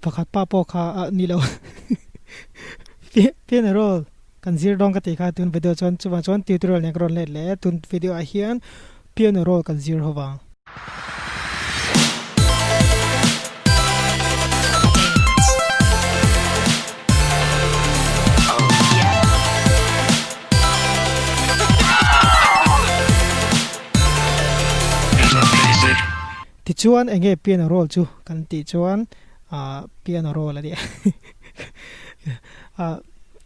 pakhat pa po kha nilo pian roll kan zir dong ka ti kha tun video chuan tutorial ne kron le tun video a hian pian roll kan zir howang ti chuan enge pian roll chu kan ti chuan pian roll adi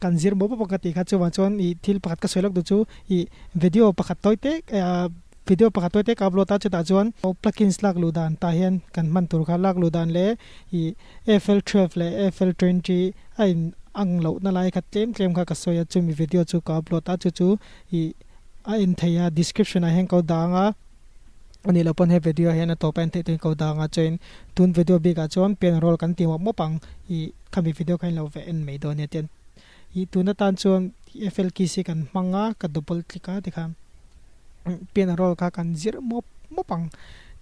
kan zir bo pakati kha chuan I thil pakhat ka soilok du chu I video pakhat toite ka upload ta chu ta chuan plugins lak lu dan ta hian kan man tur kha lak lu dan le I FL12 le FL20 ai ang lo na lai kha tlem kha ka soya chu mi video chu ka upload ta chu I in thei description a heng ko danga ani lo pon he video hian to pen te ko danga chain tun video bi ka chuan pen roll kan ti mo pang I khami video khain lo ve en me do ne ten I tuna tan chuan FL ki si kan manga ka double click a tikha pen roll ka kan zir mo pang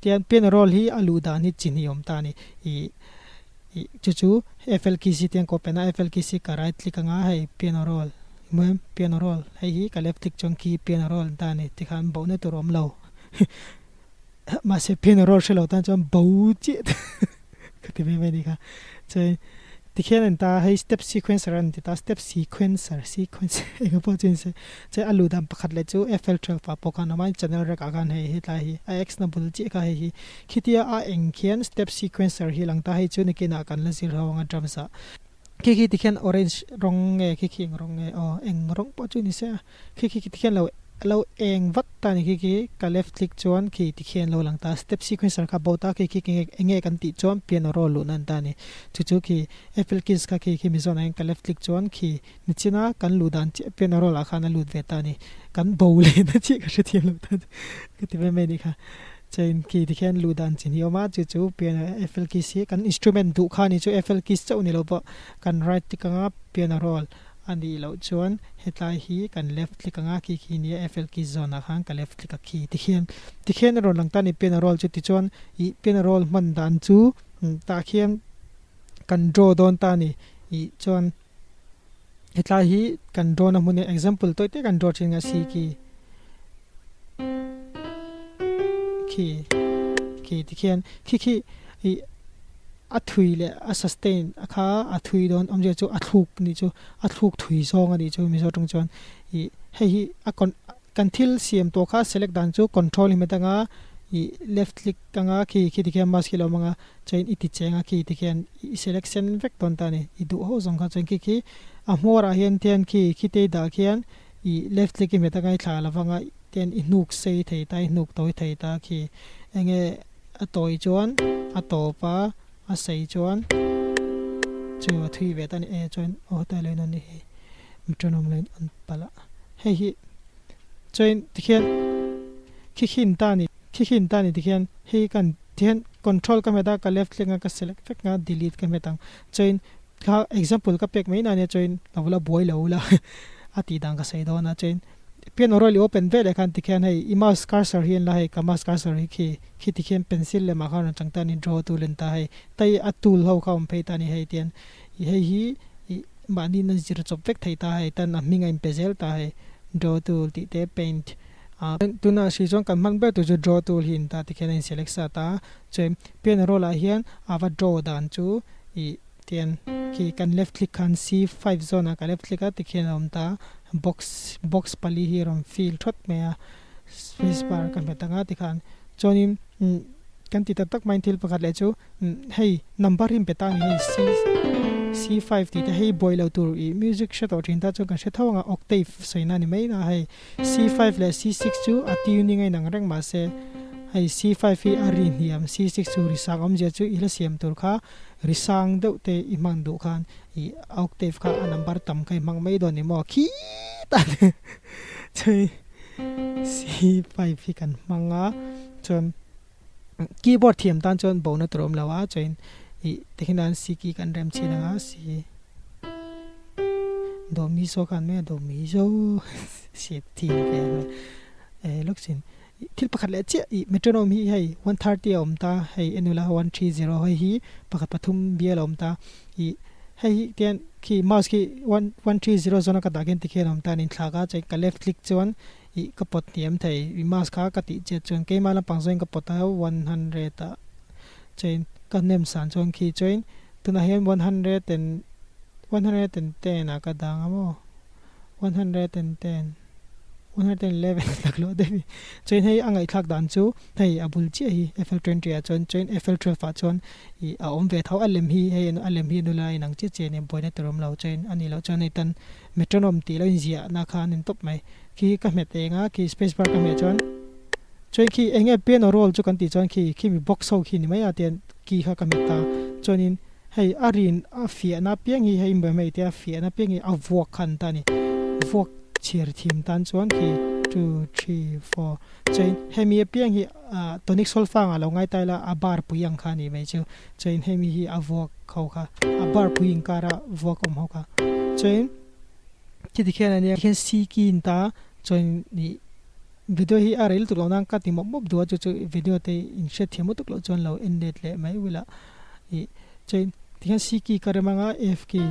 tian pen roll hi alu da ni chin hi om ta ni I chu FL ki si ten ko pena FL ki si ka right click anga hai pen roll mem pen roll hai hi ka left click chong ki pen roll ta ni tikhan bo ne to rom lo ma se pen roll shelo tan chuan bo chi ka ti me ni ka chai tikhian ta hai step sequencer an ta step sequencer ega po chin se che alu dam pakhat le chu FL12 pa pokan amai channel rek agan hei hi hi ix na bul chi ka hi khitia a engkhian step sequencer hi lang ta hai chu ni kina kan la zir hawanga drum sa ki tikhian orange rong nge ki rong nge eng rong po chu ni se ki tikhian lo eng vat ta ni ki ka left click chuan ki tikhian lo lang ta step sequencer ka bota ki enge kan ti chuan piano roll lu nan ta ni chu ki FL keys ka ki Mizo na ka left click chuan ki nichina kan lu dan chi piano roll a khana lu ve ta ni kan bole na chi ka hriatthiam lo ta ka ti me ni kha chain ki tikhian lu dan chin hi oma chu piano FL keys si kan instrument du kha ni chu FL keys chau ni lo po kan right click anga piano roll ani lo chuan hetlai hi kan left click anga ki ni FL key zone a khang ka left click a ki tikhian ron lang ta ni pen roll chu ti chuan I pen roll man dan chu ta khiam kan draw don ta ni I chuan hetlai hi kan draw na mun example toite kan draw chinga si ki tikhian ki I athui le a sustain akha athui don amje chu athuk ni chu athuk thui song ani chu Mizo tong chuan I hei a kan thil siam to kha select dan chu control himetanga I left click kanga ki tikhian mas kilo manga chain iti chenga ki tikhian selection vek ton ta ni I du ho zong kha chain ki a hmora hian tian ki te da khian I left click himetanga I thla lawanga tian I nuk sei thei tai nuk toi thei ta ki enge a toi chuan a to pa a sei chuan chu thui ve ta ni e chuan ta le non ni metronome line an pala hei hi chuan tikhian khin ta ni tikhian hei kan tian control ka meta ka left click ka select vek nga delete ka metang chuan ka example ka pek mai na ne chuan lawla boy lawla ati dang ka sei do na chuan piano roll open ve le khan tikhian hei mouse cursor hian la hei ka mouse cursor hi ki tikhian pencil le ma khan changta ni draw tool en ta hei tai a tool ho khawm phei ta ni hei tian hei hi mani na zir chop vek thei ta hei tan a minga impezel ta hei draw tool ti te paint tuna si chong kan man be tu ju draw tool hin ta tikhian select sa ta chem piano roll a hian ava draw dan chu I tian ki kan left click kan C5 zone ka left click a tikhian om ta box pali hi rom fill thot me a space bar kan betanga tikhan chonim kan ti tak main thil pakhat le chu hei number him petang hi C5 ti te hei boil out tur I music shot out in ta chu kan she thawanga octave soina ni mai na hei C5 le C6 chu a tuning ai nang reng ma se hei C5 hi a rin hiam C6 chu risang om je chu ila siam tur kha risang deuh te I mang du khan I octave kha a number tam kai mang mai don ni mo khi ta chei C5 hi kan manga chon keyboard thiam tan chon bo na trom lawa chain I tekhinan C ki kan rem china C do Mizo kan me do Mizo C thi ke lok sin thil pakhat le che I metronome hi hei 130 om ta hei enula 130 hoi hi pakhat pathum bial om ta I hei tian ki mouse ki 130 zona ka dagen tikhen om ta nin thlaga chai ka left click chuan I ka pot tiam thei I mouse kha ka ti che chuan ke mala pangzoin ka pot 100 ta chain ka nem san chuan ki join tuna hian 110 a ka dang amo 110 111 laklo devi chain hei angai thak dan chu hei abul che hi FL20 a chon chain FL12 a chon I a om ve thau alem hi hei alem hi nula inang che che ne boina torom lo chain ani lo chon nei tan metronome ti lo inzia na kha nin top mai ki ka me te nga ki space bar ka me chon chain ki enge pen roll chu kan ti chon ki mi box ho ki ni mai a ten ki kha ka me ta chonin hei arin a fia na piang hi hei me mai te a fia na piang hi a vok khan ta ni vok hriatthiam tan chuan ki 2 3 4 chain hemi piang hi tonic sulfa nga lo ngai taila abar puyang kha ni mai chu chain hemi hi avok khau kha abar puing kara vok om ho kha chain ki dikhen ani khen si kin ta chain ni video hi arel tu lo nang ka ti mop do chu video te in shet thiam tu lo chon lo ended le mai wila I chain dikhen si ki karamanga f ki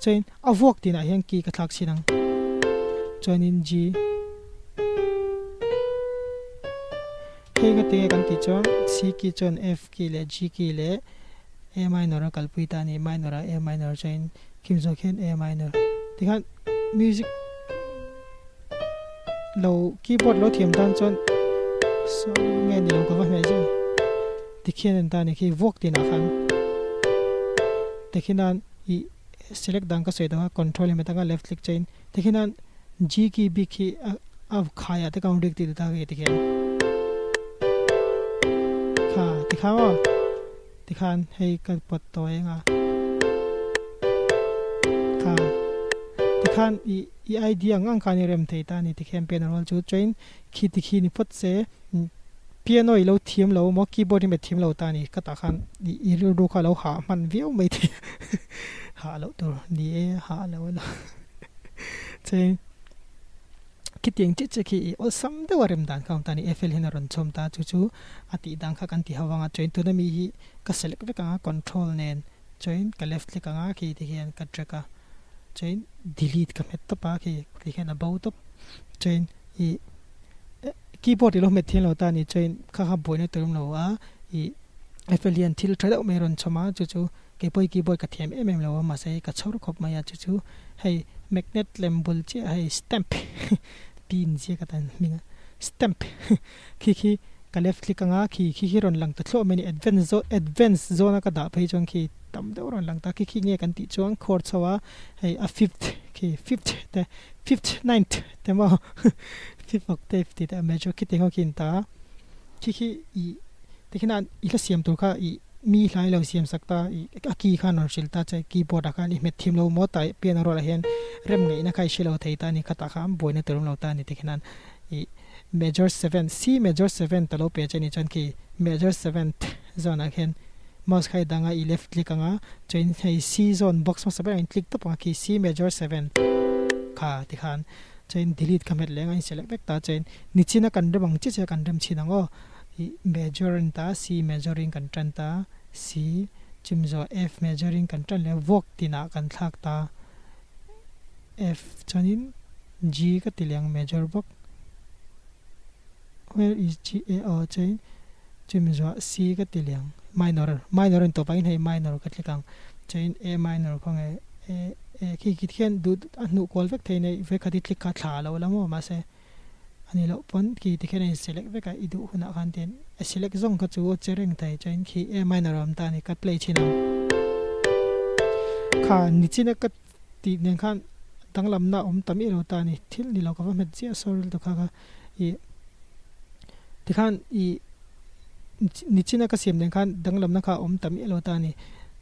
chain avok tina hian ki ka thlak sinang join in G hei ka te kan ti chon C ki chon F ki le G ki le A minor kalpui ta ni minor A minor chain kim zo khen A minor tikhan music lo keyboard lo thiam dan chon so nge ni lo ka va me je tikhen ta ni ki vok tina khan tikhinan I select dang ka soida control me ta left click chain tikhinan G की B की अब खाया तो काउंट देखते देता है ठीक है खा दिखाओ दिखान है कर पत्तो है ना खा दिखान ये आइडिया अंग काने रेम थे ता नहीं दिखें पेन रोल जो ट्रेन की दिखी निपट से piano ilo thiam lo mo keyboard me thiam lo ta ni ka ta khan I ru kha lo ha man view mai the ha lo to ni ha lo lo chain ki tiang che che ki ol sam de warem dan kaun tani FL hina ron chom ta chu chu ati dang kha kan ti hawanga join tu na mi hi ka select ve ka control nen join ka left click ka ki ti hian ka track ka join delete ka met to pa ki ti hian about to join I keyboard lo met thian lo ta ni join kha kha boina turum lo a I FL hian thil thada me ron choma chu chu ke poi keyboard ka thiam em lo ma sai ka chhor khop ma ya chu chu hei magnet lembul che hei stamp pin je ka tan minga stamp ki ka left click nga ki ron lang ta thlo many advanced zone ka da phei chong ki tam de ron lang ta ki nge kan ti chong chord chawa hei a fifth ninth te mo fifth octave ti ta major ki te ho kin ta ki I tekina I la siam tur kha I mi hlai lo siam sakta I ki khan or shilta chai keyboard kha ni met thim lo mo tai piano ro la hen rem ngei na khai shilo thei ta ni khata kham boina turum lo ta ni tekhinan I major 7 C major 7 talo pe chani chan ki major 7th zone again mouse khai danga I left click anga chain hei C zone box ma sabai click to pa ki C major 7 kha tikhan chain delete kamet lenga select back ta chain nichina kan rebang che che kan rem chinango measuring ta C measuring kan tran ta C chimzo F measuring kan tran le vok tina kan thak ta F chanin G ka tilyang measure bok where is G A O chain chimzo C ka tilyang minor to pain hai minor ka tlikang chain A minor khong e ki khen du anu kol vek thei nei ve khati tlik ka thla lo lamo ma se ani lo pon ki tikhen select ve ka idu huna khan ten select zong ka chu chereng thai chain ki A minor am ta ni ka play china kha nichina ka ti nen khan tanglam na tami ro ta ni thil ni lo ka va met chia soril to kha I tikhan I nichina ka siam nen khan danglam na kha tami lo ta ni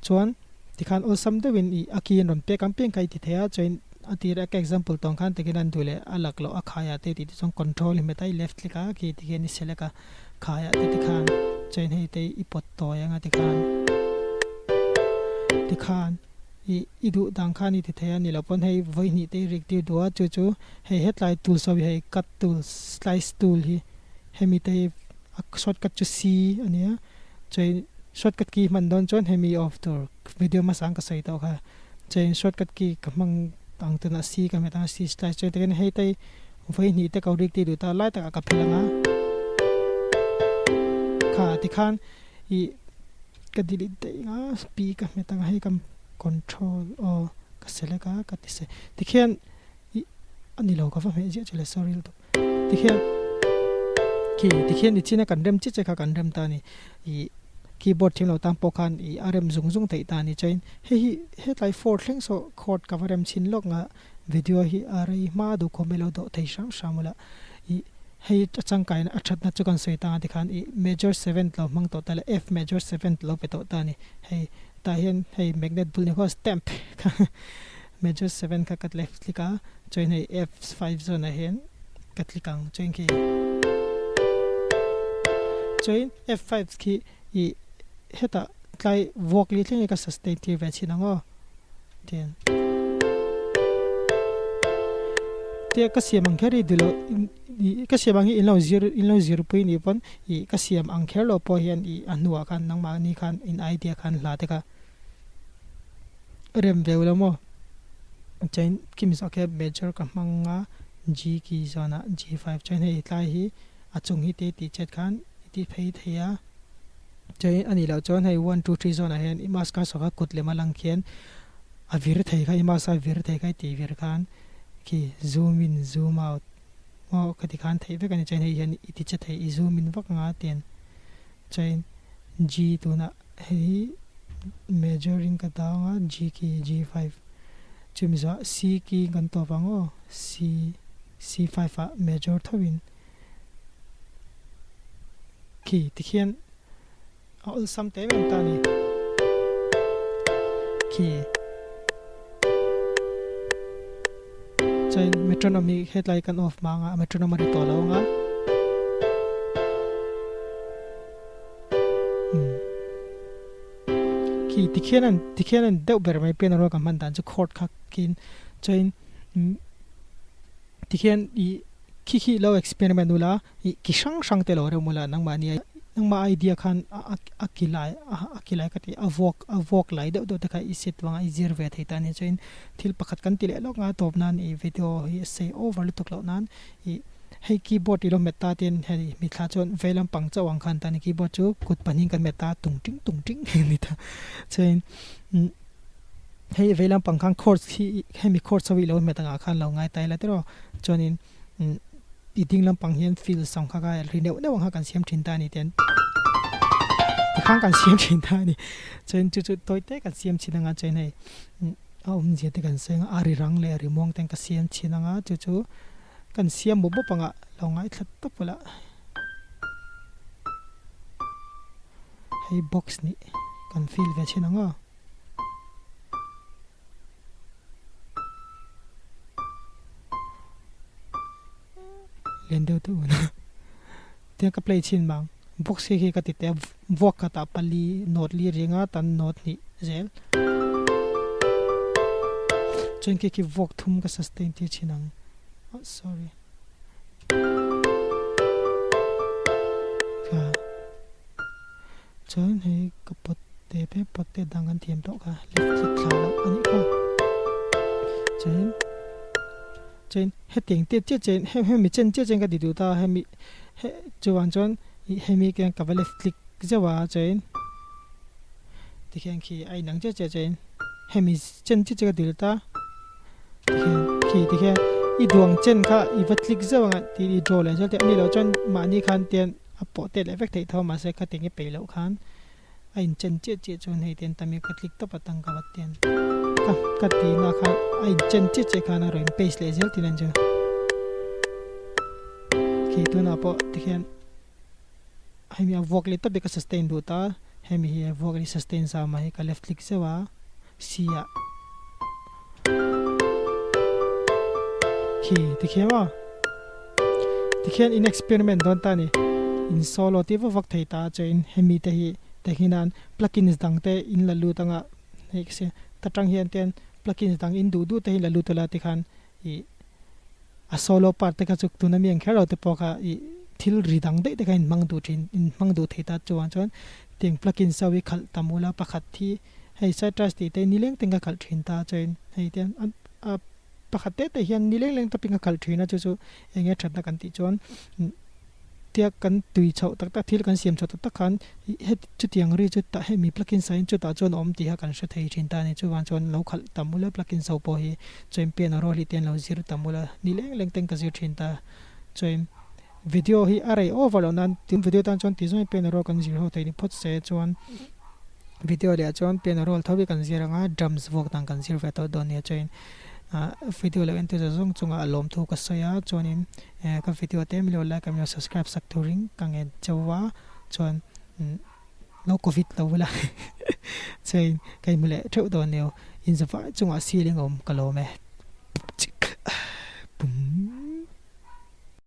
chuan tikhan ol sam de win I akin ron pe campaign kai ti thea join atira ka example tong khan tekinan dule alak lo akhaya te ti chong control me tai left click ka ki tikhen ni select ka khaya te tikhan join hei te ipot to yang tikhan i du dang khan ni thei ani lo pon hei voi ni te rik ti do chu hei headlight tool sawi hei cut tool slice tool hi hemi te shortcut chu c ania chei shortcut ki man don chon hemi off tur video ma sang ka sai to kha chei shortcut ki kamang tang tana c ka me ta c slice chei te hei te voi ni te ka rik ti du ta lai ta ka philanga kha ti khan i ka delete te nga speak ka me ta hei kam control or ka select ka ti se ti khian ani lo ka fa me je chele sorry to ti khian ni china kan rem chi che kha kan rem ta ni i keyboard thim lo tam po khan i rm zung thei ta ni chain he lai for thleng so chord cover rem chin lok nga video hi ari ma du khomelo do thei sham shamula i hei chang kai na achat na chu kan sei ta ti khan i major 7th lo mang to ta f major 7th lo pe to ta ni hei ta hian hei magnet bul ni ho stamp major 7 ka kat left klika join hei f5 zone a hen kat klikang join ki join f5 ki i heta tlai vocally thing ka sustain ti ve chinango ten te ka siam ang khari dilo ka siam ang inlo 0 point ni pon i ka siam ang kher lo po hian i anua khan nang ma ni khan in idea khan la te ka rem velo mo chain kimis okay major ka manga g ki zona g5 chain hei tlai hi achung hi te ti chet khan ti phei theya chain ani lo chon hei 1 2 3 zona hen i mas ka so ka kut le malang khian a vir thei khai ma sa vir thei khai ti vir khan ki zoom in zoom out mo ka ti khan thei ve kan chain hei hian i ti chet hei i zoom in vak nga ten chain g tu na hei measuring ka dawnga g ki g5 chimiza c ki kan to bango c5 a measure thawin ki tikhian all sam te men ta ni ki chain metronome headlight kan off manga metronome ri to lo nga ki tikhian deuh ber mai pen ro ka man dan chu chord kha kin chain tikhian i khi lo experiment ula i ki sang te lo re mula nang ma idea khan akilai ka ti avok lai do ta ka i set wanga i zir ve thei ta ni chain thil pakhat kan ti le lok nga top nan i video hi say over lu tok lo nan i hei keyboard i lo meta ten hei mi thla chon velam pang chawang khan ta ni keyboard chu kut paning kan meta tung ting ni ta chain hei velam pang khang chords hi hemi chord sawi lo meta nga khan lo ngai tai la te ro chonin eating lam pang hian feel song kha ga rineu ne wang ha kan siam thin ta ni ten khang kan siam thin ta ni chen chu toy te kan siam chin nga chen hei je te kan seng ari rang le ri mong teng ka siam chin nga chu kan siam bo panga lo ngai thlat to pula hei box ni kan feel ve chin nga lendo tu na te ka play chin mang box hi ka ti te vok ka ta pali not li ringa tan not ni zel chen ki vok thum ka sustain ti chinang sorry ka chen hei ka pot te dangan thiam to ka left click thla ani ka chen heting te chen hemi chen ka di du ta hemi chuan chon hemi kan ka left click jawa chen tikhen ki ai nang chen hemi chen ka dil ta tikhen i duang chen kha i va click jawa ti i draw le jal te ani lo chon ma ni khan ten apo te le vek thei tho ma se kha te nge pe lo khan ai chen chon hei ten tami ka click to patang ka wat ten ka ti na khan ai chen khana ro paste le jel tinan jo ki tu na po tikhen hemi avok le to be ka sustain du ta hemi hi avok le sustain sa ma hi ka left click se wa sia ki tikhema tikhen in experiment don ta ni in solo ti vak thei ta chain hemi te hi te hinan plugins dang te in la lu tanga hei se ta tang hian ten plugin tang in du te hi la lu tola ti khan I a solo part te ka chuk tu na miang khero te poka I thil ridang de ka in mang du thin in mang du thei ta chuan chuan ting plugin sawi khal tamula pakhat thi hei citrus ti te nileng tenga khal thin ta chain hei ten a pakhat te hian nileng leng ta pinga khal thina chu chu enge thatna kan ti chuan tia kan tui chho tak ta thil kan siam chho tak khan he chu tiang ri chu ta he mi plugin sign chu ta chuan om ti ha kan sha thei thin ta ni chu wan chuan lo khal tamula plugin so po hi champion ro li ten lo zir tamula nileng leng teng ka zir thin ta chain video hi are over on tin video tan chuan ti zoi pen ro kan zir ho thei ni phot se chuan video le chuan pen ro thobi kan ziranga drums vok tang kan zir ve to don ne chain video le ente zong chunga lawm thu ka soya chonin ka video te mi lo like am subscribe sak thuring kangen chowa chon no covid lo wala chain kai mule theu don ne in za fa chunga ceiling om kalome bum